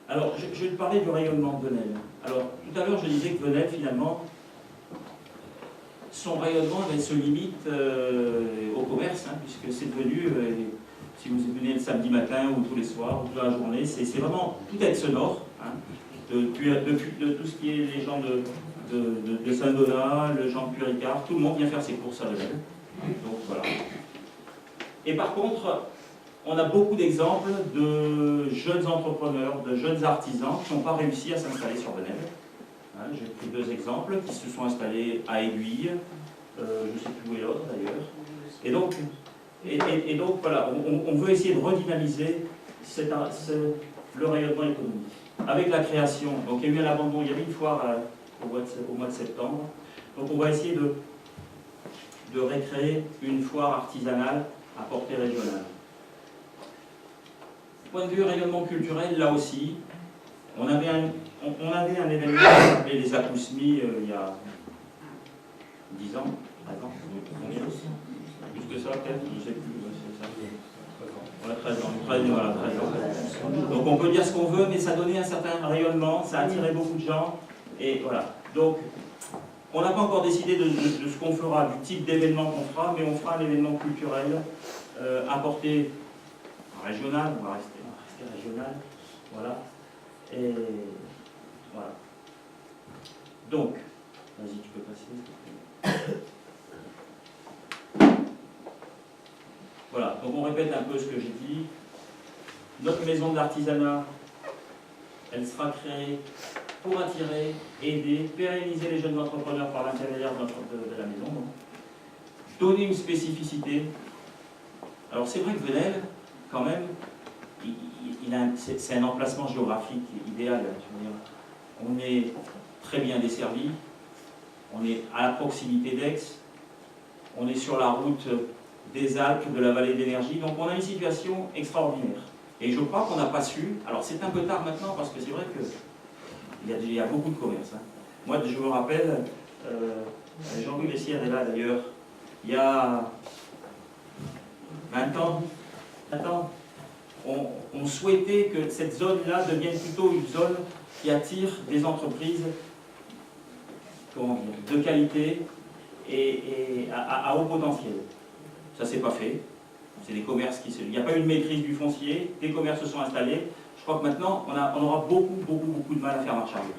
Alors, je vais te parler du rayonnement de Venelle. Alors, tout à l'heure, je disais que Venelle, finalement, son rayonnement se limite au commerce, hein, puisque c'est devenu, si vous venez le samedi matin ou tous les soirs ou toute la journée, c'est vraiment tout être sonore, hein, de tout ce qui est les gens de Saint-Donat, le gens de Puricard, tout le monde vient faire ses courses à Venelle. Donc voilà. Et par contre, on a beaucoup d'exemples de jeunes entrepreneurs, de jeunes artisans qui n'ont pas réussi à s'installer sur Venelle. Hein, j'ai pris 2 exemples qui se sont installés à Aiguille, je ne sais plus où est l'autre d'ailleurs. Et donc voilà, on veut essayer de redynamiser le rayonnement économique. Avec la création, donc il y a eu un abandon, il y avait une foire au mois de septembre, donc on va essayer de récréer une foire artisanale à portée régionale. Point de vue rayonnement culturel, là aussi, on avait un événement qui s'appelait les Acousmis il y a 10 ans, 13 ans, combien? Plus que ça peut-être, je ne sais plus, c'est ça. Ouais, 13 ans, voilà, 13 ans. Donc on peut dire ce qu'on veut, mais ça donnait un certain rayonnement, ça attirait beaucoup de gens, et voilà. Donc, on n'a pas encore décidé de ce qu'on fera, du type d'événement qu'on fera, mais on fera un événement culturel à portée régionale, on va rester régional, voilà. Et voilà. Donc, vas-y, tu peux passer. Voilà, donc on répète un peu ce que j'ai dit. Notre maison de l'artisanat, elle sera créée pour attirer, aider, pérenniser les jeunes entrepreneurs par l'intermédiaire de la maison. Donc. Donner une spécificité. Alors c'est vrai que Venelle, quand même, c'est un emplacement géographique idéal. Je veux dire. On est très bien desservi, on est à la proximité d'Aix, on est sur la route des Alpes, de la vallée d'énergie, donc on a une situation extraordinaire. Et je crois qu'on n'a pas su, alors c'est un peu tard maintenant parce que c'est vrai qu'il y a beaucoup de commerce. Hein. Moi je me rappelle, Jean-Louis Lessière est là d'ailleurs, il y a 20 ans, on souhaitait que cette zone-là devienne plutôt une zone qui attire des entreprises de qualité et à haut potentiel. Ça ne s'est pas fait. C'est des commerces qui il n'y a pas eu de maîtrise du foncier, des commerces se sont installés. Je crois que maintenant, on aura beaucoup de mal à faire marche arrière.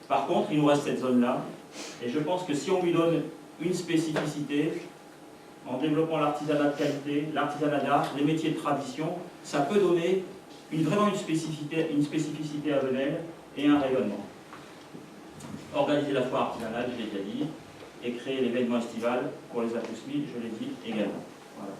Par contre, il nous reste cette zone-là, et je pense que si on lui donne une spécificité, en développant l'artisanat de qualité, l'artisanat d'art, les métiers de tradition, ça peut donner vraiment une spécificité à Venelle et un rayonnement. Organiser la foire artisanale, je l'ai déjà dit, et créer l'événement estival pour les Acousmis, je l'ai dit également. Voilà.